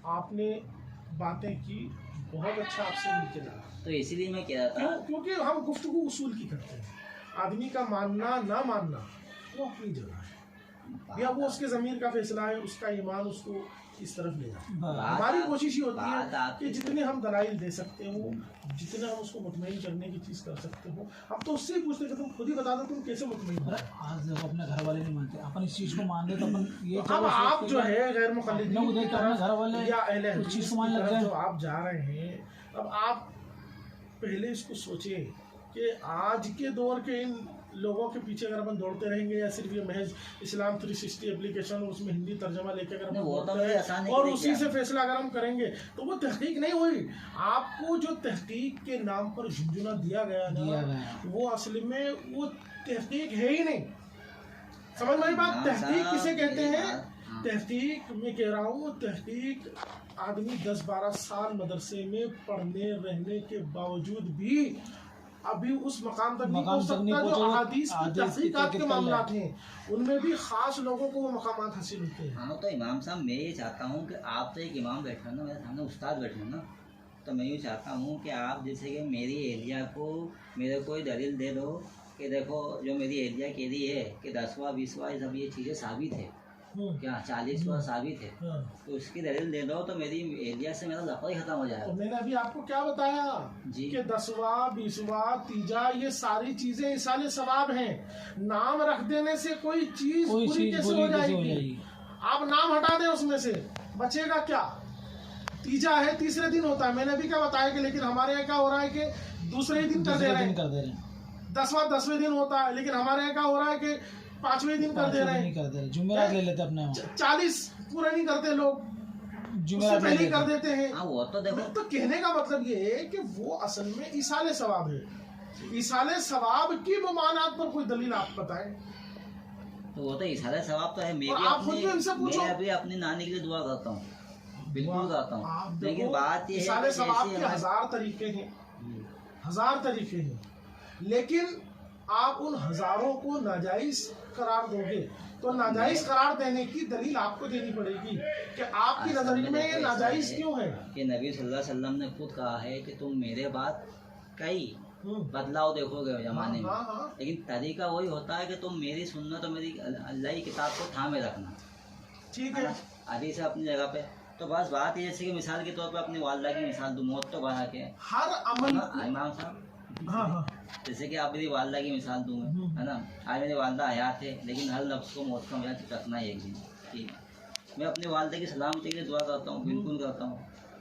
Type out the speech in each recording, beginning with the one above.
आपने बातें की, बहुत अच्छा आपसे मिलके लगा। तो इसीलिए मैं कह रहा था क्योंकि हम गुफ्तगू उसूल की करते हैं। आदमी का मानना ना मानना वो अपनी जगह है, या वो उसके ज़मीर का फैसला है, उसका ईमान उसको इस तरफ ले जाए। हमारी कोशिश ही होती है कि जितने हम दलाइल दे सकते हो, जितने हम उसको मुतमईन करने की चीज़ कर सकते हो, हम तो उससे ही पूछते कि तुम खुद ही बता दो तुम कैसे मुतमईन हो। आज देखो अपने घर वाले नहीं मानते, अपन इस चीज़ को मान रहे तो अपन ये अब आप जो है गैर मुक़ल्लिदीन की तरफ घर वाले या अहले उस हदीस चीज़ को की मान लग तरफ जाए। जो आप जा रहे हैं, अब आप पहले इसको सोचें कि आज के दौर के इन लोगों के पीछे अगर अपन दौड़ते रहेंगे, या सिर्फ ये महज इस्लाम 360 एप्लीकेशन उसमें हिंदी तर्जमा लेके अगर अपन दौड़ते रहें और उसी से फैसला अगर हम करेंगे तो वो तहकीक नहीं हुई। आपको जो तहकीक के नाम पर झुंझुना दिया गया ना, वो असल में वो तहकीक है ही नहीं। समझ में आई बात? तहकीक किसे कहते हैं? तहकीक मैं कह रहा हूँ, तहकीक आदमी 10-12 साल मदरसे में पढ़ने रहने के बावजूद भी अभी उस मकाम तक नहीं पहुंच सकता जो अहादीस की तहकीकात के मामलात हैं, उनमें भी खास लोगों को वो मकामात हासिल होते हैं। हाँ, तो इमाम साहब मैं ये चाहता हूँ कि आप तो एक इमाम बैठे हो ना, मेरे सामने उस्ताद बैठे हो ना, तो मैं ये चाहता हूँ कि आप जैसे कि मेरी एहलिया को मेरे कोई दलील दे दो कि देखो जो मेरी एहलिया कह रही है कि 10वां 20वां सब ये चीज़ें साबित है, क्या 40वां साबित है, तो उसकी दलील दे दो तो मेरी एहलिया से मेरा लफड़ा ही खत्म हो जाएगा। तो मैंने अभी आपको क्या बताया जी कि 10वां 20वां तीजा ये सारी चीजें इसाले सवाब हैं। नाम रख देने से कोई चीज पूरी कैसे हो जाएगी? आप नाम हटा दें उसमें से बचेगा क्या? तीजा है, तीसरे दिन होता है, मैंने भी क्या बताया कि लेकिन हमारे यहाँ क्या हो रहा है कि दूसरे ही दिन कर दे रहे हैं। 10वां 10वें दिन होता है, लेकिन हमारे यहाँ क्या हो रहा है कि 5वें दिन कर दे रहे हैं। जुमेरात ले लेते अपने 40 पूरे नहीं करते लोग, उससे पहले ही कर देते हैं। हाँ, वो तो देखो, तो कहने का मतलब ये है कि वो असल में इसाले सवाब है। इसाले सवाब की मुमानात पर कोई दलील आप बताएं। तो वो तो इसाले सवाब तो है। मैं अभी अपनी नानी के लिए दुआ करता हूँ, बिल्कुल करता हूँ, लेकिन बात ये है सवाब के 1000 तरीके हैं, 1000 तरीके हैं, लेकिन आप उन हजारों को नाजायज करार दोगे तो नाजायज करार देने की दलील आपको देनी पड़ेगी कि आपकी नजर में ये नाजायज क्यों है। कि नबी सल्लल्लाहु अलैहि वसल्लम ने खुद कहा है कि तुम मेरे बाद कई बदलाव देखोगे जमाने में, लेकिन तरीका वही होता है कि तुम मेरी सुन्नत और मेरी अल्लाह की किताब को थामे रखना। ठीक है, आदि से अपनी जगह पे। तो बस बात ये जैसे कि मिसाल के तौर पे अपनी वालदा की मिसाल दूँ, मौत तो बना के हर अमल इमाम साहब, जैसे कि आप मेरी वालदा की मिसाल दूँ, है ना, आज मेरी वालदा हयात है, लेकिन हर नफ्स को मौत का मजा रखना है एक दिन। ठीक है, मैं अपनी वालदा की सलामती के लिए दुआ करता हूँ, बिल्कुल करता हूँ।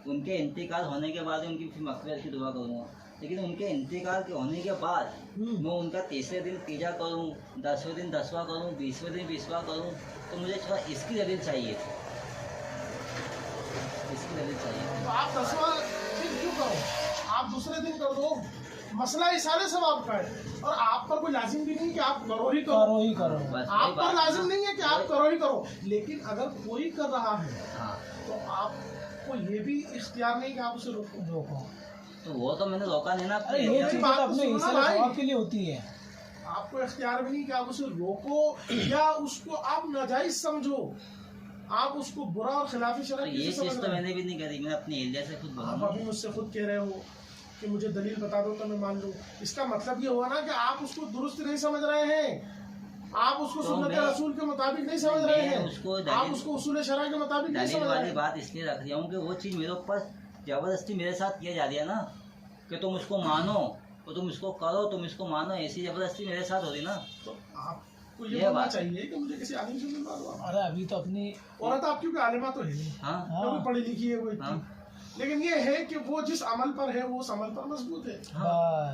उनके इंतकाल होने के बाद उनकी फिर मग़फ़िरत की दुआ करूँगा, लेकिन उनके इंतकाल के होने के बाद मैं उनका तीसरे दिन तीजा करूँ, 10वें दिन 10वां करूँ, 20वें दिन 20वां करूँ, तो मुझे थोड़ा इसकी दलील चाहिए थी, इसकी दलील चाहिए। तो आप 10वां दिन क्यों करो? आप दूसरे दिन कर दो। मसला इसाले सवाब का है, और आप पर कोई लाजिम भी नहीं कि आप करो ही करो। आप पर लाजिम नहीं है कि आप करो ही करो, लेकिन अगर कोई कर रहा है तो आपको ये भी इख्तियार नहीं कि आप उसे रोको। तो वो तो मैंने रोका नहीं ना, अपने सवाब के लिए होती है। आपको इख्तियार भी नहीं कि आप उसे रोको या उसको आप नाजायज समझो, आप उसको बुरा और खिलाफी शरअ ये चीज़ तो मैंने भी नहीं करी। मैं अपनी एहलिया से खुद बोला। आप अभी मुझसे खुद कह रहे हो कि मुझे दलील बता दो तो मैं मान लूँ। इसका मतलब ये हुआ ना कि आप उसको दुरुस्त नहीं समझ रहे हैं, आप उसको सुन्नत रसूल के मुताबिक नहीं समझ रहे हैं, आप उसको उसूल शरअ के मुताबिक नहीं समझ रहे हैं। बात इसलिए रख रहा हूँ कि वो चीज़ मेरे ऊपर जबरदस्ती मेरे साथ किया जा रही है ना, कि तुम उसको मानो, तो तुम इसको करो, तुम इसको मानो, ऐसी जबरदस्ती मेरे साथ हो रही ना। तो आपको ये बोलना चाहिए कि मुझे किसी आलिम से मिलवा दो। अरे अभी तो अपनी औरत आपकी कोई आलिमा तो है नहीं, कोई पढ़ी लिखी है कोई, लेकिन ये है कि वो जिस अमल पर है वो उस अमल पर मजबूत है।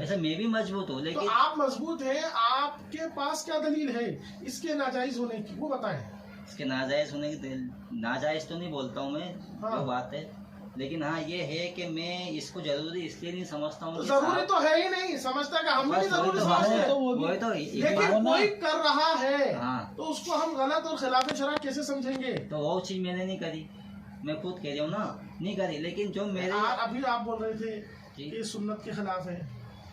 ऐसा मैं भी मजबूत हूँ, लेकिन तो आप मजबूत हैं, आपके पास क्या दलील है इसके नाजायज होने की, वो बताएं। इसके नाजायज होने की नाजायज तो नहीं बोलता हूँ मैं, जो बात है, लेकिन हाँ ये है कि मैं इसको जरूरी इसलिए नहीं समझता हूँ। जरूरी तो है ही नहीं समझता कि हम भी जरूरी समझते हैं, लेकिन कोई कर रहा है तो उसको हम गलत और खिलाफ शरअ कैसे समझेंगे? तो वो चीज मैंने नहीं करी, मैं खुद कह रही हूँ ना, नहीं करी, लेकिन जो मेरे अभी आप बोल रहे थे कि सुन्नत के खिलाफ है,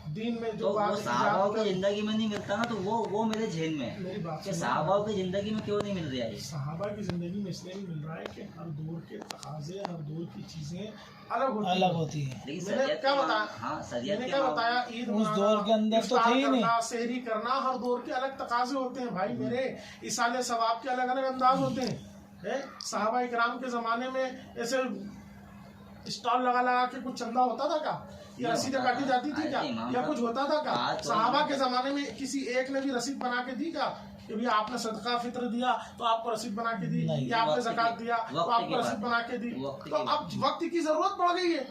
दीन में तो जो वो बात साहबाओं की जिंदगी में नहीं मिलता ना, तो वो मेरे जहन में है मेरी बात कि सुनो। साहबाओं की जिंदगी में क्यों नहीं मिल रहा है ये? सहाबा की ज़िंदगी में इसलिए नहीं मिल रहा है कि हर दौर के तकाजे, हर दौर की चीज़ें अलग होती हैं। है। लेकिन मैंने शरीयत क्या के बताया? माम- हाँ शरीयत मैंने के क्या मामले- बताया? ईद उस मनाना, दौर के अंदर तो इफ्तार थे ही नहीं। करना, सहरी करना, हर दौर के अलग तकाजे होते हैं भाई मेरे। इसाले सवाब के अलग अलग अंदाज होते हैं। साहबा इकराम के ज़माने में ऐसे स्टॉल लगा लगा के कुछ चंदा होता था क्या? या नहीं रसीदें होता काटी था। जाती थी क्या? अरे इमाम या साहब, कुछ होता था क्या? आज तो सहाबा नहीं। के ज़माने में किसी एक ने भी रसीद बना के दी क्या कि भैया आपने सदका फित्र दिया तो आपको रसीद बना के दी, नहीं, या आपने वक्त ज़कात की- दिया तो वक्त की आपको बात रसीद है। बना के दी? वक्त तो की अब वक्त की ज़रूरत पड़ गई है,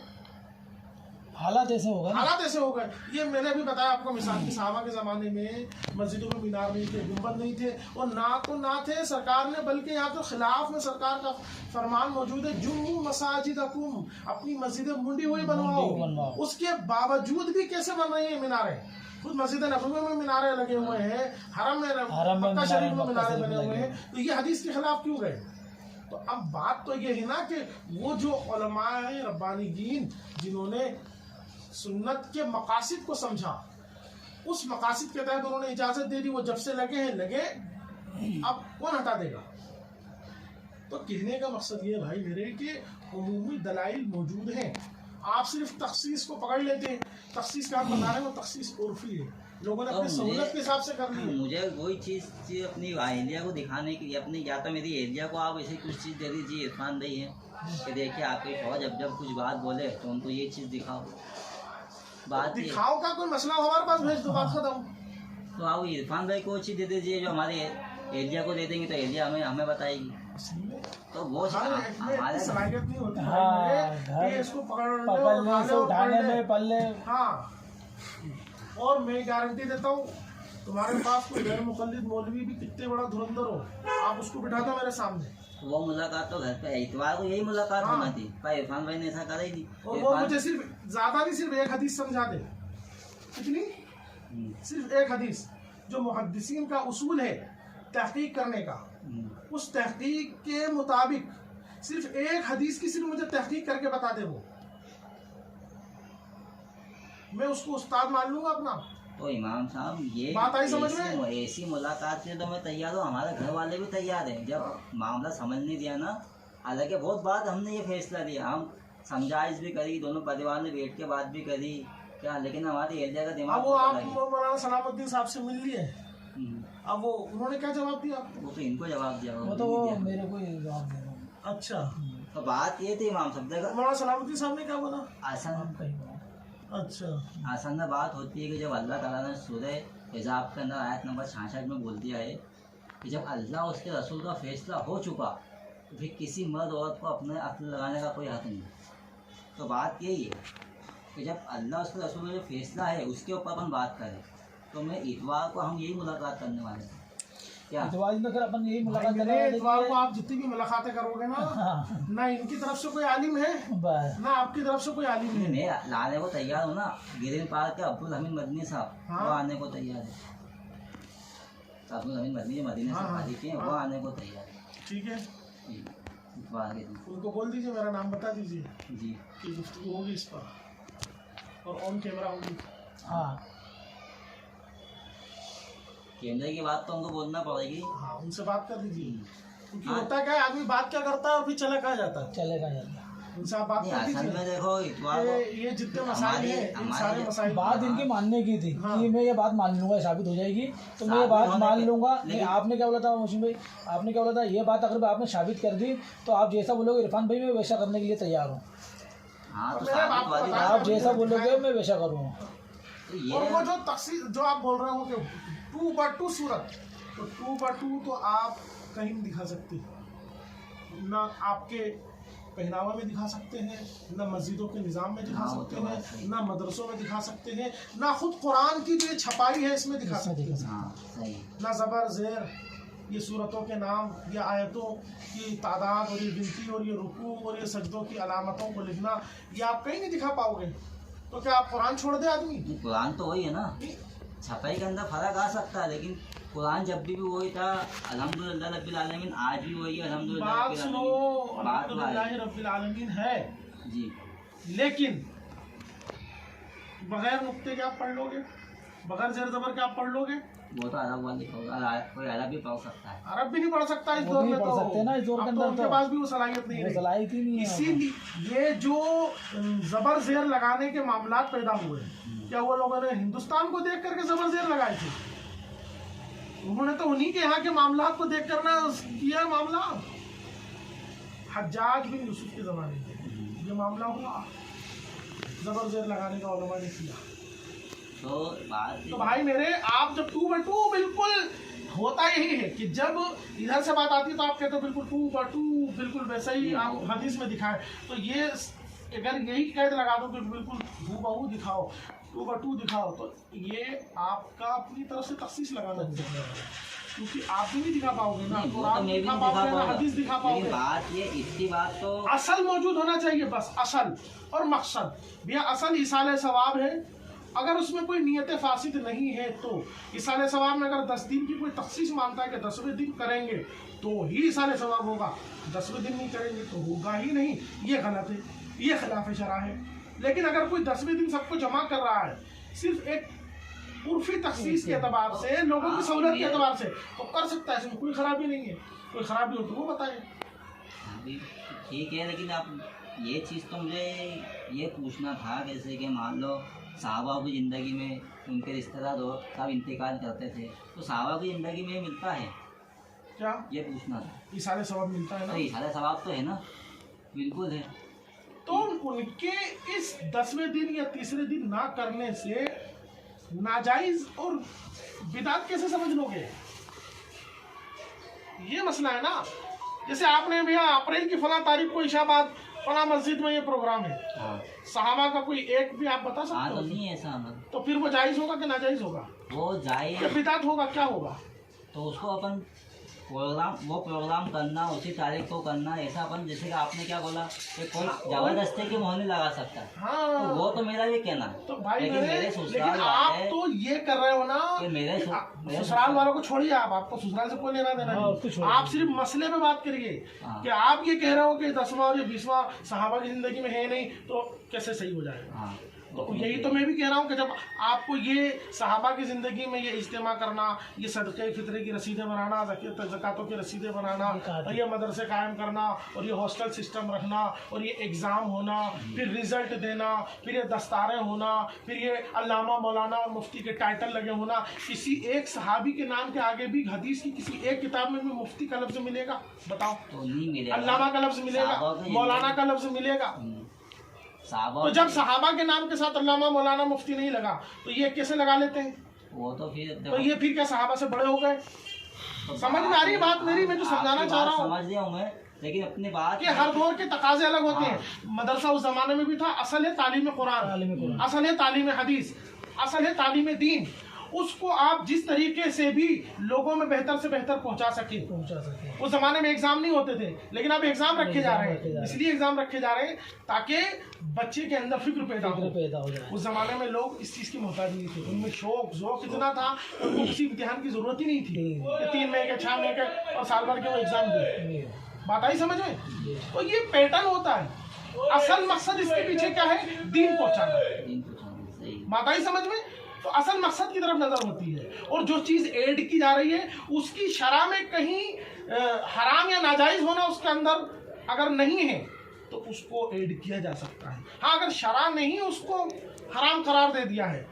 हालात ऐसे होगा ना। हालात ऐसे हो गए। ये मैंने भी बताया आपको मिसाल की, साहबा के ज़माने में मस्जिदों में मीनार नहीं थे, गुंबद नहीं थे, और ना थे सरकार ने, बल्कि यहाँ तो खिलाफ में सरकार का फरमान मौजूद है, जुम्मू मसाजिदकुम, अपनी मस्जिदें मुंडी हुई बनवाओ। बनवाओ। उसके बावजूद भी कैसे बन रही है मीनारें? खुद मस्जिद नबवी में मीनारे लगे हुए हैं, हरम में मक्का शरीफ में मीनारे बने हुए हैं, तो ये हदीस के खिलाफ क्यों गए? तो अब बात तो ये है ना कि वो जो उलमाए रब्बानीयीन जिन्होंने सुन्नत के मकासिद को समझा, उस मकासिद के तहत उन्होंने इजाजत दे दी, वो जब से लगे हैं लगे, अब कौन हटा देगा? तो कहने का मकसद ये है भाई मेरे कि उमूमी दलाइल मौजूद हैं, आप सिर्फ तखसीस को पकड़ लेते हैं। तखसीस का आप बता रहे हैं, वो तखसीस उर्फी है, लोगों ने तो अपनी मुझे- सहूलत के हिसाब से कर ली है। मुझे वही चीज़ अपनी अहलिया को दिखाने के लिए, अपनी या तो मेरी अहलिया को आप ऐसी कुछ चीज़ दे दीजिए इरफान भाई है कि देखिए आपकी फौज जब कुछ बात बोले तो उनको ये चीज़ दिखाओ। बात ये दिखाओ का कोई मसला हो, हमारे पास भेज दो, बात खत्म। तो आप इरफान भाई को चीज़ दे दीजिए जो हमारे एरिया को दे देंगे तो एरिया हमें बताएगी। तो वो हमारे सलाहियत नहीं होती हाँ, भाई मेरे, ये इसको पकड़ने पकड़ने से उठाने में पल्ले। हाँ, और मैं गारंटी देता हूँ तुम्हारे पास कोई गैर मुक़ल्लिद मौलवी भी कितने बड़ा धुरंधर हो, आप उसको बिठा दो मेरे सामने, वो मुलाकात तो घर पे है, इतवार को यही मुलाकात हाँ। होना थी, पर इरफान भाई ने ऐसा करा ही नहीं। और वो मुझे सिर्फ ज्यादा नहीं, सिर्फ एक हदीस समझा दे। कितनी? सिर्फ एक हदीस, जो मुहद्दिसीन का उसूल है तहकीक करने का, उस तहकीक के मुताबिक सिर्फ एक हदीस की सिर्फ मुझे तहकीक करके बता दे, वो मैं उसको उस्ताद मान लूंगा अपना। तो इमाम साहब ये बात आई समझ में? ऐसी मुलाकात के लिए तो मैं तैयार हूँ, हमारे घर वाले भी तैयार हैं। जब मामला समझ नहीं दिया ना, हालांकि बहुत बात हमने ये फैसला लिया, हम समझाइश भी करी, दोनों परिवार ने बैठ के बात भी करी क्या, लेकिन हमारी एरिया का दिमाग अब वो बहुत आप अलग है। मौलाना सलामुद्दीन साहब से मिल लिए, अब वो उन्होंने क्या जवाब दिया आपको? वो तो इनको जवाब दिया, वो तो वो मेरे को ही जवाब दे रहा हूँ। अच्छा, तो बात ये थी इमाम साहब देखो, मौलाना सलामुद्दीन साहब ने क्या बोला? आसान कहीं बात। अच्छा, आसान में बात होती है कि जब अल्लाह ताला ने सूरह हिजाब के अंदर आयत नंबर 66 में बोल दिया है कि जब अल्लाह उसके रसूल का फैसला हो चुका तो फिर किसी मर्द औरत को अपने अक्ल लगाने का कोई हक नहीं। तो बात यही है कि जब अल्लाह उसके रसूल का जो फैसला है उसके ऊपर अपन बात करें, तो मैं इतवार को हम यही मुलाकात करने वाले हैं क्या। इतवार में फिर अपन यही मुलाकात मेरे करेंगे। इतवार को आप जितनी भी मुलाकातें करोगे ना, हाँ, ना इनकी तरफ से कोई आलिम है बस। ना आपकी तरफ से कोई आलिम है। मैं लाने को तैयार हूँ ना, ग्रीन पार्क के अब्दुल हमीद मदनी साहब हाँ। वो आने को तैयार है। अब्दुल हमीद मदनी जो मदीने से हाँ, शादी किए वो हाँ। आने को तैयार है। ठीक है, जी, इतवार के दिन। उनको बोल दीजिए, मेरा नाम बता दीजिए जी कि गुफ्तगू होगी इस पर और ऑन कैमरा होगी। हाँ, कैमरे की बात तो उनको बोलना पड़ेगी। हाँ, उनसे बात कर दीजिए, क्योंकि हाँ। होता क्या है, आदमी बात क्या करता है और फिर चला कहाँ जाता है। चलेगा चलेगा। उनसे आप बात नहीं, कर असल में दीजिए। देखो इतवार को ये जितने मसाइल हैं, इन सारे मसाइल बात इनकी मानने की थी हाँ। कि मैं ये बात मान लूंगा, साबित हो जाएगी तो मैं ये साबित बात होने मान के- लूंगा। नहीं, लेकिन- आपने क्या बोला था मोहसिन भाई, आपने क्या बोला था, ये बात अगर आपने साबित कर दी तो आप जैसा बोलोगे इरफान भाई मैं वैसा करने के लिए तैयार हूँ। हाँ तो मेरा साबित बाप वाली को बात आप जैसा बोलोगे मैं वैसा करूँगा। तो और वो ये जो तकसीर जो आप बोल रहे हो कि 2/2 सूरत, तो 2/2 तो आप कहीं नहीं दिखा सकते, ना आपके पहनावा में दिखा सकते हैं, ना मस्जिदों के निज़ाम में दिखा हाँ, वो सकते तो बात हैं, सही। ना मदरसों में दिखा सकते हैं, ना खुद कुरान की जो छपाई है इसमें दिखा इसमें सकते दिखा हैं, हाँ सही। ना ज़बर ज़ेर, ये सूरतों के नाम या आयतों की तादाद और ये गिनती और ये रुकू और ये सजदों की अलामतों को लिखना, ये आप कहीं नहीं दिखा पाओगे। तो क्या आप कुरान छोड़ दे आदमी? नहीं, कुरान तो वही है ना, छपाई के अंदर फर्क आ सकता है, लेकिन कुरान जब भी वही था अल्हम्दुलिल्लाह रब्बिल आलमीन, आज भी वही है अल्हम्दुलिल्लाह बात रब्बिल सुनो, आलमीन। बात अल्हम्दुलिल्लाह रब्बिल आलमीन है, जी लेकिन बगैर नुक्ते के आप पढ़ लोगे, बगैर जेर जबर के आप पढ़ लोगे? वो तो अरब वाली होगा, कोई अरब भी पढ़ सकता है। अरब भी नहीं पढ़ सकता इस वो दौर भी में, नहीं तो पढ़ सकते ना इस दौर के अब तो अंदर, उनके तो पास भी वो सलाहियत नहीं वो रही। सलाहियत ही नहीं है। इसीलिए ये जो जबर जेर लगाने के मामला पैदा हुए, क्या वो लोगों ने हिंदुस्तान को देख करके जबर जेर लगाए थे? उन्होंने तो उन्हीं के यहाँ के मामला को देख कर ना किया मामला। हज्जाज बिन यूसुफ के जमाने में ये मामला हुआ, जबर जेर लगाने का उलमा ने किया। तो भाई मेरे, आप जब 2/2 बिल्कुल होता यही है कि जब इधर से बात आती है तो आप कहते हो बिल्कुल 2/2 बिल्कुल वैसा ही आप हदीस में दिखाए। तो ये अगर यही कैद लगा दो कि बिल्कुल हूबहू दिखाओ, 2/2 दिखाओ, तो ये आपका अपनी तरफ से तखसीस लगाना चाहिए, क्योंकि आप भी नहीं दिखा पाओगे ना, कुरान दिखा पाओगे ना हदीस दिखा पाओगे। बात ये, इसकी बात तो असल मौजूद होना चाहिए, बस असल और मकसद। भैया असल इसाले सवाब है, अगर उसमें कोई नियत फासिद नहीं है तो इसाले सवाब में अगर 10 दिन की कोई तखसीस मानता है कि 10वें दिन करेंगे तो ही इसाले सवाब होगा, 10वें दिन नहीं करेंगे तो होगा ही नहीं, ये गलत है, ये खिलाफ शरा है। लेकिन अगर कोई 10वें दिन सबको जमा कर रहा है सिर्फ एक उर्फी तखसीस के एतबार से, लोगों की सहूलत के एतबार से, तो कर सकता है, इसमें कोई खराबी नहीं है। कोई खराबी हो तो वो बताए। ठीक है, लेकिन आप ये चीज़ तो मुझे ये पूछना था, जैसे कि मान लो साहबा की ज़िंदगी में उनके रिश्तेदार सब इंतकाल करते थे, तो साहबा की ज़िंदगी में मिलता है क्या? ये पूछना था। इसाले सवाब मिलता है ना? इसाले सवाब तो है ना, बिल्कुल है। तो उनके इस 10वें दिन या तीसरे दिन ना करने से नाजायज और बिदात कैसे समझ लोगे? ये मसला है ना। जैसे आपने भैया अप्रैल की फला तारीख को इशाबाद फला मस्जिद में ये प्रोग्राम है, सहाबा का कोई एक भी आप बता सकते हो? तो नहीं है ऐसा, तो फिर वो जायज होगा कि नाजायज होगा? वो जायज, या बिदात होगा, क्या होगा? तो उसको अपन प्रोग्राम करना, उसी तारीख को करना, ऐसा अपन जैसे कि आपने क्या बोला कि कोई जबरदस्ती की मोहर नहीं लगा सकता। हाँ, तो वो तो मेरा भी कहना। तो भाई लेकिन मेरे लेकिन ससुराल आप वाले, तो ये कर रहे हो ना कि मेरे ससुराल वालों को छोड़िए, आप, आपको ससुराल से कोई लेना देना नहीं। आप सिर्फ मसले पे बात करिए कि आप ये कह रहे हो कि 10वां और 20वां सहाबा की जिंदगी में है नहीं, तो कैसे सही हो जाएगा? तो यही तो मैं भी कह रहा हूँ कि जब आपको ये सहाबा की ज़िंदगी में ये इज्तिमा करना, ये सदक़े फ़ित्रे की रसीदें बनाना, ज़कातों की रसीदें बनाना, और ये मदरसे कायम करना, और ये हॉस्टल सिस्टम रखना, और ये एग्ज़ाम होना, फिर रिज़ल्ट देना, फिर ये दस्तारें होना, फिर ये अल्लामा मौलाना और मुफ्ती के टाइटल लगे होना, किसी एक सहाबी के नाम के आगे भी हदीस की किसी एक किताब में भी मुफ्ती का लफ्ज़ मिलेगा? बताओ। तो नहीं मिलेगा। अल्लामा का लफ्ज़ मिलेगा, मौलाना का लफ्ज़ मिलेगा। तो जब सहाबा के नाम के साथ अल्लामा मौलाना मुफ्ती नहीं लगा तो ये कैसे लगा लेते हैं? वो तो ये फिर क्या सहाबा से बड़े हो गए? तो समझ में आ रही है बात मेरी? मैं जो समझाना चाह रहा हूँ, समझ गया हूँ मैं, लेकिन अपनी बात कि हर दौर के तकाजे अलग होते हैं। मदरसा उस जमाने में भी था, असल है तालीम कुरान, असल है तालीम हदीस, असल है तालीम दीन। उसको आप जिस तरीके से भी लोगों में बेहतर से बेहतर पहुंचा सके। उस जमाने में एग्जाम नहीं होते थे, लेकिन अब एग्जाम रखे जा रहे हैं। इसलिए एग्जाम रखे जा रहे हैं ताकि बच्चे के अंदर फिक्र पैदा हो जाए। उस जमाने में लोग इस चीज की मोहताज नहीं थे, उनमें शौक ज़ौक़ इतना था, उनको किसी इम्तिहान की जरूरत ही नहीं थी। 3 महीने के 6 महीने के और साल भर के वो एग्जाम दिए। बात आई समझ में? तो ये पैटर्न होता है। असल मकसद इसके पीछे क्या है? दीन पहुंचाना। बात आई समझ में? तो असल मकसद की तरफ नजर होती है, और जो चीज ऐड की जा रही है उसकी शरअ में कहीं हराम या नाजायज होना उसके अंदर अगर नहीं है तो उसको ऐड किया जा सकता है। हाँ, अगर शरअ नहीं उसको हराम करार दे दिया है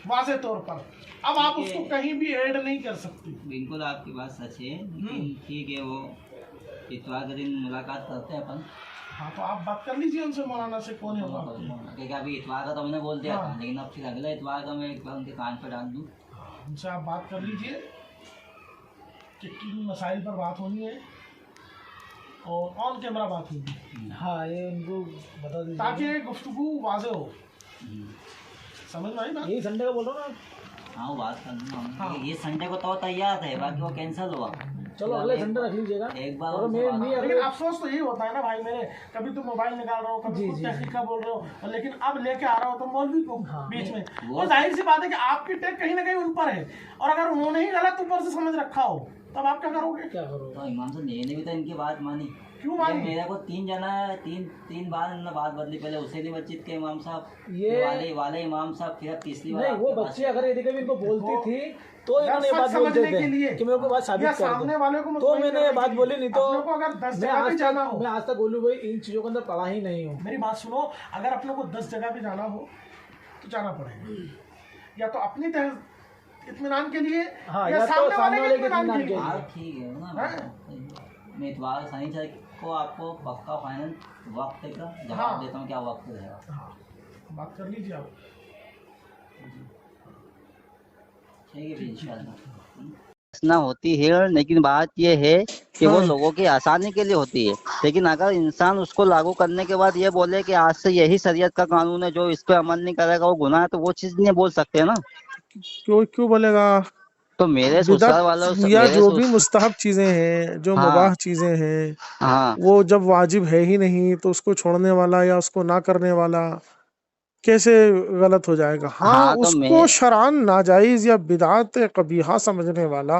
वाज़े तौर पर, अब आप उसको कहीं भी ऐड नहीं कर सकते। बिल्कुल आपकी बात सच है, लेकिन ठीक है, वो इतवार के दिन मुलाकात करते हैं अपन। हाँ, तो आप बात कर लीजिए उनसे, मौलाना से। कौन है वो? क्योंकि अभी इतवार का तो हमने बोल दिया था, लेकिन अब फिर अगला इतवार का मैं एक बार उनके कान पर डाल दूँ। उनसे आप बात कर लीजिए कि किन मसाइल पर बात होनी है, और ऑन कैमरा बात होगी। हाँ, ये उनको बता दीजिए ताकि गुफ्तगू वाज़े हो। समझ में आई बात? यही संडे को बोल रहा हूँ ना। हाँ, वो बात कर लूँगा। ये संडे को तो तैयार थे, बाकी वो कैंसिल हुआ। चलो अगले संडे रख लीजिएगा एक बार। लेकिन अफसोस तो यही होता है ना भाई मेरे, कभी तो मोबाइल निकाल रहे हो, कभी कुछ तहकीक का बोल रहे हो, लेकिन अब लेके आ रहा हो तो मौलवी को बीच में। वो जाहिर सी बात है कि आपकी टेक कहीं ना कहीं उन पर है, और अगर उन्होंने ही गलत ऊपर से समझ रखा हो तब आप क्या करोगे? तो इमाम साहब ने भी तो इनकी बात मानी। क्यों ये मांगी? मेरे को तीन बार इन्होंने बात बदली, पहले हुसैनी मस्जिद के इमाम साहब, ये वाले इमाम साहब, फिर अब तीसरी बार नहीं, वो आपके पास। बच्ची अगर यदि कभी इनको बोलती देखो, थी तो यार इन्होंने ये सच बात बोलते समझने के लिए थे कि मेरे को बात या साबित कर सामने दो, वाले को तो मुतमईन मैंने ये करने बात के बोली। लिए। नहीं तो अपने को अगर 10 मैं जगह भी आज जाना तक हो, मैं आज तक गोलू भाई इन चीज़ों के अंदर पढ़ा ही नहीं हूँ। मेरी बात सुनो, अगर अपने को 10 जगह भी जाना हो तो जाना पड़ेगा, या तो अपनी इत्मीनान के लिए, हाँ, या या तो सामने सामने वाले के वाले के इत्मीनान के इत्मीनान के लिए। लिए। हाँ ठीक है ना, हाँ। मैं इतवार शनिचर को आपको पक्का फाइनल वक्त का जवाब हाँ। देता हूँ, क्या वक्त रहेगा। हाँ, बात कर लीजिए आप। ठीक है फिर इंशाल्लाह। ना होती है, लेकिन बात यह है कि वो लोगों की आसानी के लिए होती है, लेकिन अगर इंसान उसको लागू करने के बाद ये बोले कि आज से यही शरीयत का कानून है, जो इस पे अमल नहीं करेगा वो गुनाह है, तो वो चीज नहीं बोल सकते ना। क्यों क्यों बोलेगा? तो मेरे बिदअत ससुराल वालों से या मेरे जो भी ससुर मुस्तहब चीजें हैं, जो हाँ मुबाह चीजें हैं, हाँ वो जब वाजिब है ही नहीं तो उसको छोड़ने वाला या उसको ना करने वाला कैसे गलत हो जाएगा? हाँ, हाँ तो उसको मैं शरअन नाजायज या बिदअत कबीहा समझने वाला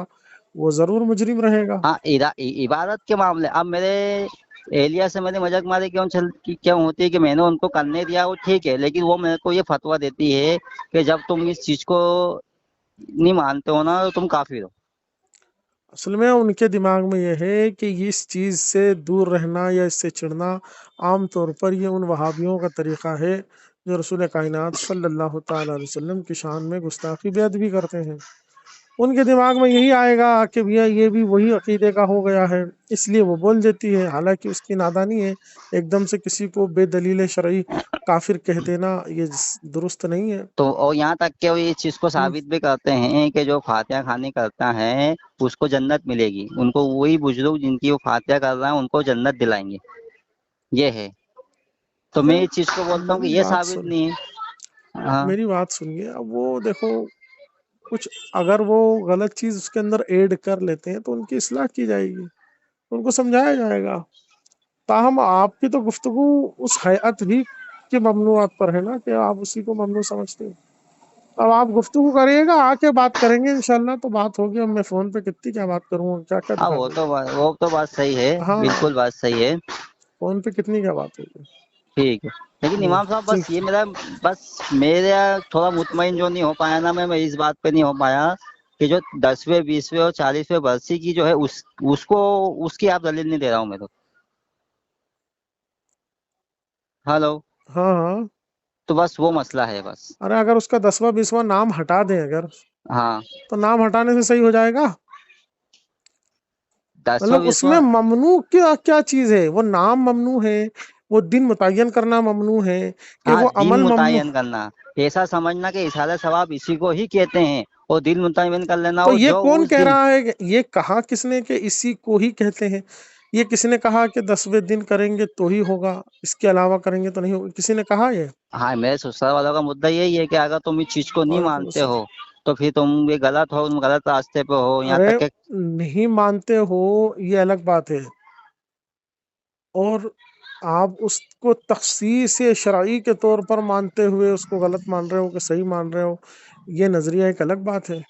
वो जरूर मुजरिम रहेगा। हाँ इबादत के मामले, अब मेरे एलिया से मैंने मजाक मारी क्यों होती है कि मैंने उनको करने दिया वो ठीक है, लेकिन वो मेरे को ये फतवा देती है कि जब तुम इस चीज को नहीं मानते हो ना तो तुम काफिर हो। असल में उनके दिमाग में यह है कि इस चीज से दूर रहना या इससे चिढ़ना आम तौर पर ये उन वहाबियों का तरीका है जो रसूल कायनात सल्लल्लाहु ताला अलैहि वसल्लम की शान में गुस्ताखी बेअदबी करते हैं। उनके दिमाग में यही आएगा कि भैया ये भी वही अकीदे का हो गया है, इसलिए वो बोल देती है। हालांकि उसकी नादानी है, एकदम से किसी को बेदलील शरई काफिर कह देना ये दुरुस्त नहीं है। तो और यहाँ तक कि वो इस चीज को हम्म, साबित भी करते हैं कि जो फातिहा खानी करता है उसको जन्नत मिलेगी, उनको वही बुजुर्ग जिनकी वो फातिहा कर रहा है उनको जन्नत दिलाएंगे, ये है। तो मैं अरे इस चीज को बोलता हूँ कि मेरी ये बात साबित सुन नहीं है। हाँ मेरी बात सुनिए। अब वो देखो, कुछ अगर वो गलत चीज उसके अंदर ऐड कर लेते हैं तो उनकी इस्लाह की जाएगी, उनको समझाया जाएगा। ताहम आपकी तो गुफ्तगू उस हैत ही के ममनुआत पर है ना कि आप उसी को ममनू समझते हैं। अब आप गुफ्तगू करिएगा, आके बात करेंगे इंशाल्लाह, तो बात होगी। अब मैं फोन पे कितनी क्या बात करूंगा, क्या क्या हाँ दिखा दूंगा। वो तो बात सही है, हाँ, बिल्कुल बात सही है। फोन पे कितनी क्या बात होगी। ठीक है, लेकिन इमाम साहब ठीक। बस मेरा थोड़ा मुतमईन जो नहीं हो पाया ना, मैं इस बात पे नहीं हो पाया कि जो 10वें 20वें और 40वें बरसी की जो है उसको उसकी आप दलील नहीं दे रहा हूँ मैं तो। हेलो। हाँ हाँ। तो बस वो मसला है बस। अरे अगर उसका 10वां 20वां नाम हटा दें अगर, हाँ तो नाम हटाने से सही हो जाएगा? 10वां मतलब 20वां। उसमें ममनू क्या क्या चीज है? वो नाम ममनू है, वो दिन मुतय्यन करना ममनू है, कि हाँ वो दिन अमल ममनू? मुतय्यन करना, ऐसा समझना कि इशारे सवाब इसी को ही कहते हैं, और दिल मुतय्यन कर लेना तो वो ये जो कौन उस कह दिन। रहा है ये कहा किसने कि इसी को ही कहते हैं? ये किसने कहा कि 10वें दिन करेंगे तो ही होगा, इसके अलावा करेंगे तो नहीं होगा? किसी ने कहा ये? हाँ मेरे ससुराल वालों का मुद्दा यही है कि अगर तुम इस चीज को नहीं वालेकुम मानते अस्सलाम। हो तो फिर तुम ये गलत हो, तुम गलत रास्ते पे हो, यहाँ अरे तक के। नहीं मानते हो ये अलग बात है, और आप उसको तखसीस शरई के तौर पर मानते हुए उसको गलत मान रहे हो कि सही मान रहे हो, ये नजरिया एक अलग बात है।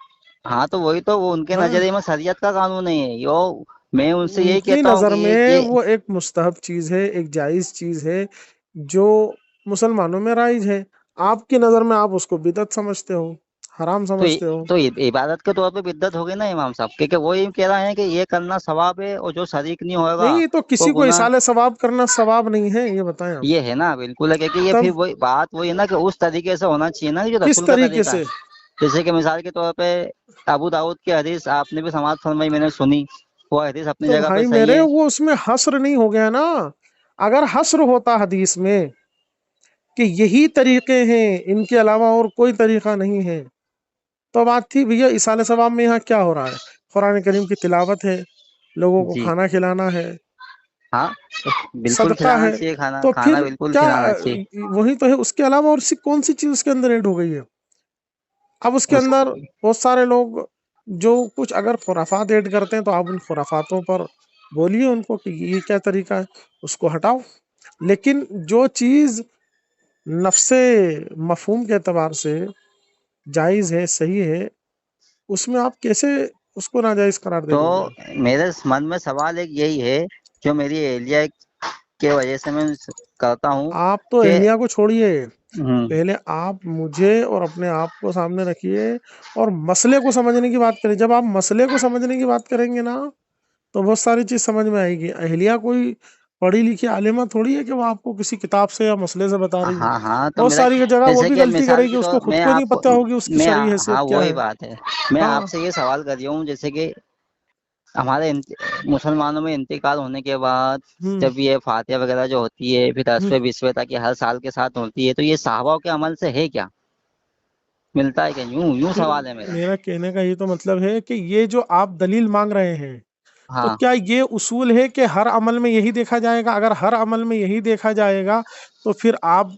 हाँ तो वही तो, वो उनके हाँ, नजरिए में शरीयत का कानून नहीं है यो। मैं उनसे यही उनकी कहता हूँ नजर कि में ये वो एक मुस्तहब चीज है, एक जायज चीज है जो मुसलमानों में राइज है। आपकी नजर में आप उसको बिदअत समझते हो, हराम समझते हो। इबादत के तौर पे बिद्दत हो गई ना इमाम साहब, क्योंकि वो ये कह रहे हैं कि ये करना सवाब है और जो शरीक नहीं होगा नहीं, तो वो किसी को गुनाह। इसाले सवाब करना सवाब नहीं है, ये बताएं आप। ये है ना, बिल्कुल है, क्योंकि ये फिर तब वही बात वही है ना कि उस तरीके से होना चाहिए ना, जो किस रसूल का तरीके तरीका है। से? जैसे कि मिसाल के तौर पे अबू दाऊद की हदीस आपने भी समाप्त फरमाई, मैंने सुनी, वो हदीस अपनी तो जगह पे भाई सही मेरे है। वो उसमें हस्र नहीं हो गया ना? अगर हस्र होता हदीस में कि यही तरीके हैं, इनके अलावा और कोई तरीका नहीं है, तो बात थी भैया इसाले सवाब में यहाँ क्या हो रहा है? कुरान करीम की तिलावत है, लोगों को जी खाना खिलाना है, हाँ, तो बिल्कुल सदका खिलाना है, चाहिए, खाना तो खाना फिर बिल्कुल क्या? खिलाना चाहिए। वही तो है, उसके अलावा और सी कौन सी चीज उसके अंदर ऐड हो गई है? अब उसके उस अंदर बहुत सारे लोग जो कुछ अगर खुराफात ऐड करते हैं तो आप उन खुराफातों पर बोलिए उनको कि ये क्या तरीका है, उसको हटाओ। लेकिन जो चीज नफ्से मफहूम के एतबार से जायज है, सही है, उसमें आप कैसे उसको नाजायज करार दे तो दोगे? मेरे मन में सवाल एक यही है जो मेरी एहलिया के वजह से मैं करता हूँ आप तो कि अहलिया को छोड़िए, हम्म, पहले आप मुझे और अपने आप को सामने रखिए और मसले को समझने की बात करें। जब आप मसले को समझने की बात करेंगे ना, तो बहुत सारी चीज समझ में आएगी। अहलिया कोई पढ़ी लिखी आलिमा थोड़ी है कि वो आपको किसी किताब से या मसले से बता रही है। हाँ हाँ, तो बहुत मेरा सारी जगह वो जैसे भी कि गलती मिसाल करेगी, के उसको तौर खुद मैं को नहीं आपको पता होगी उसकी मैं शरई हैसियत हाँ क्या वही है। बात है, मैं हाँ आपसे ये सवाल कर रही हूँ जैसे कि हमारे मुसलमानों में इंतकाल होने के बाद हम्म जब ये फातिहा वगैरह जो होती है फिर हम्म। हस्बे बिस्वे तक ये हर साल के साथ होती है, तो ये सहाबाओं के अमल से है क्या, मिलता है क्या, यूं यूं फिर सवाल है मेरा। मेरा कहने का ये तो मतलब है कि ये जो आप दलील मांग रहे हैं, तो हाँ क्या ये उसूल है कि हर अमल में यही देखा जाएगा? अगर हर अमल में यही देखा जाएगा, तो फिर आप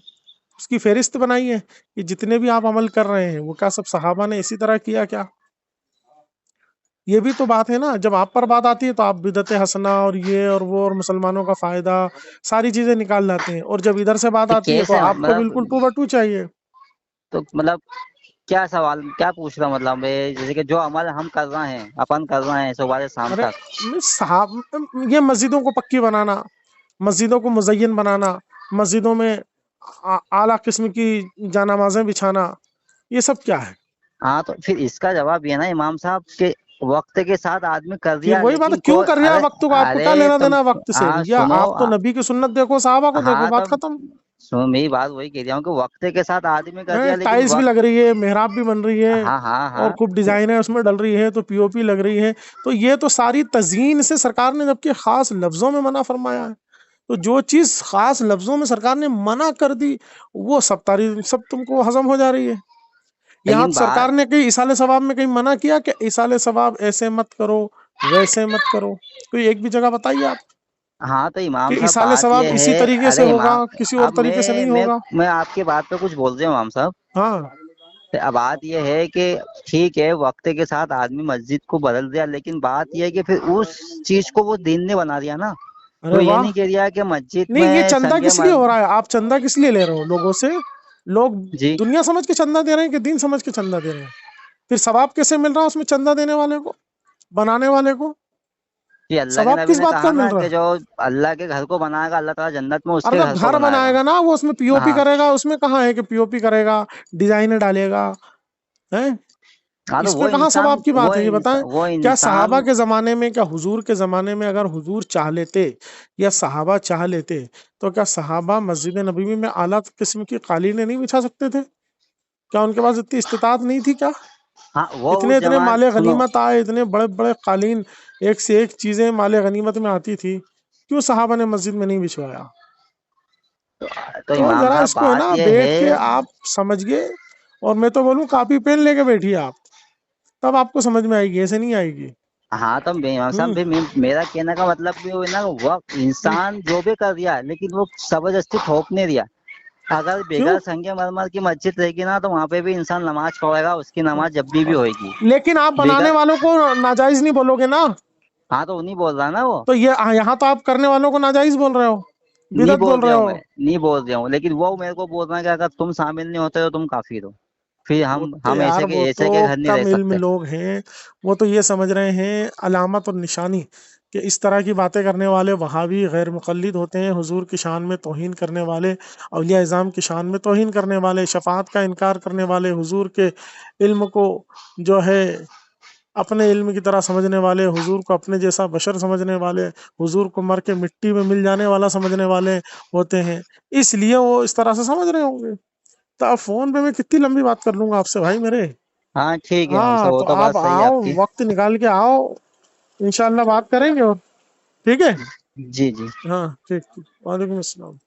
उसकी फेरिस्त बनाइए कि जितने भी आप अमल कर रहे हैं वो क्या सब सहाबा ने इसी तरह किया क्या? ये भी तो बात है ना। जब आप पर बात आती है तो आप बिदत हसना और ये और वो और मुसलमानों का फायदा सारी चीजें निकाल लाते हैं, और जब इधर से बात तो आती है तो कैसे आपको बिल्कुल टू मतलब, बटू चाहिए। तो मतलब क्या सवाल क्या पूछ रहा हूं, मतलब मैं जैसे कि जो अमल हम कर रहे हैं अपन कर रहे हैं सुबह से शाम अरे तक। साहब, ये मस्जिदों को पक्की बनाना, मस्जिदों को मुज़य्यन बनाना, मस्जिदों में आला किस्म की जानामाजें बिछाना, ये सब क्या है? हाँ तो फिर इसका जवाब ये ना इमाम साहब के वक्त के साथ आदमी कर फिर दिया वही बात है, लेकिन क्यों कोई कर रहा है अरे वक्त को? आपको क्या अरे लेना तुम देना है वक्त से? हाँ या सुनो आप तो नबी की सुन्नत देखो, साहबा को देखो, हाँ बात तो खत्म। सुनो मेरी बात वही कह रहा हूँ कि वक्त के साथ आदमी कर हैं, दिया लेकिन टाइल्स भी वक्त। लग रही है, मेहराब भी बन रही है, हाँ हाँ और हाँ खूब डिजाइन है उसमें डल रही है, तो पीओपी लग रही है। तो ये तो सारी तज़यीन से सरकार ने जबकि खास लफ्जों में मना फरमाया है। तो जो चीज खास लफ्जों में सरकार ने मना कर दी, वो सब तुमको हजम हो जा रही है। यहाँ लेकिन तो सरकार बात। ने कहीं इसाले सवाब में कहीं मना किया कि इसाले सवाब ऐसे मत करो, वैसे मत करो? कोई एक भी जगह बताइए आप हाँ तो कि इमाम साहब इसाले बात सवाब ये इसी है, तरीके से अरे होगा, इमाम किसी और अब तरीके से नहीं होगा। मैं आपकी बात पे कुछ बोल रहा हूँ इमाम साहब। हाँ। तो अब बात ये है कि ठीक है वक्त के साथ आदमी मस्जिद को बदल दिया लेकिन बात ये है कि फिर उस चीज को वो दीन ने बना दिया ना। अरे वो ये वाह। नहीं कह दिया कि मस्जिद नहीं, ये में चंदा संगे किस लिए हो मर्द। रहा है? आप चंदा किस लिए ले रहे हो लोगों से? लोग जी दुनिया समझ के चंदा दे रहे हैं कि दीन समझ के चंदा दे रहे हैं? फिर सवाब कैसे मिल रहा है उसमें चंदा देने वाले को, बनाने वाले को? जी, अल्लाह के सवाब नबी किस ने बात का कहा मिल ना रहा कि है? जो अल्लाह के घर को बनाएगा अल्लाह ताला जन्नत में अरे उसके तो घर को घर बनाएगा। बनाएगा ना, वो उसमें पीओपी हाँ करेगा, उसमें कहाँ है कि पीओपी करेगा, डिजाइन डालेगा? है, हाँ तो इस पे कहाँ सवाब की बात है? ये बताएं। वो क्या सहाबा इंसान। के जमाने में, क्या हुजूर के जमाने में अगर हुजूर चाह लेते या सहाबा चाह लेते, तो क्या सहाबा मस्जिद नबवी में आला किस्म की कालीनें नहीं बिछा सकते थे? क्या उनके पास इतनी इस्तिताअत नहीं थी क्या? हाँ वो उस इतने इतने जमान माले सुनो। गनीमत आए, इतने बड़े बड़े कालीन, एक से एक चीजें माले गनीमत में आती थी, क्यों सहाबा ने मस्जिद में नहीं बिछवाया? तो तो इमाम जरा साहब इसको है बात ना ये बैठ है। के आप समझिए, और मैं तो बोलूँ कॉपी पेन लेके बैठिए आप, तब आपको समझ में आएगी, ऐसे नहीं आएगी। हाँ तो इमाम साहब हम्म भी मेरा कहने का मतलब भी वो है ना वो हम्म। इंसान जो भी कर दिया लेकिन वो जबरदस्ती थोप नहीं दिया। अगर क्यों? बेगर संगे मरमर की मस्जिद रहेगी ना तो वहाँ पे भी इंसान नमाज पढ़ेगा, उसकी नमाज जब भी होगी। लेकिन आप बनाने बेगर वालों को नाजायज नहीं बोलोगे ना? हाँ तो उन्हीं बोल रहा ना वो। तो ये यहाँ तो आप करने वालों को नाजायज बोल रहे हो, नहीं बिदत बोल बोल रहा रहे हूँ हो। मैं, नहीं बोल रहा हूँ लेकिन वो मेरे को बोल रहा है कि अगर तुम शामिल नहीं होते तो तुम काफिर हो। फिर वो तो हम यार, वो तो ऐसे के घर नहीं रह कम इल्म सकते। लोग हैं। वो तो ये समझ रहे हैं अलामत और निशानी कि इस तरह की बातें करने वाले वहाबी गैर मुक़ल्लिद होते हैं, हुजूर की शान में तौहीन करने वाले, औलिया इज़ाम की शान में तौहीन करने वाले, शफाअत का इनकार करने वाले, हुजूर के इल्म को जो है अपने इल्म की तरह समझने वाले, हुजूर को अपने जैसा बशर समझने वाले, हुजूर को मर के मिट्टी में मिल जाने वाला समझने वाले होते हैं। इसलिए वो इस तरह से समझ रहे होंगे। तो अब फोन पे मैं कितनी लंबी बात कर लूंगा आपसे भाई मेरे। हाँ ठीक है हम सब, हाँ, वो तो तो बात आप सही है आओ, आपकी। वक्त निकाल के आओ, इंशाल्लाह बात करेंगे। और ठीक है। जी जी। हाँ ठीक ठीक, वालेकुम अस्सलाम।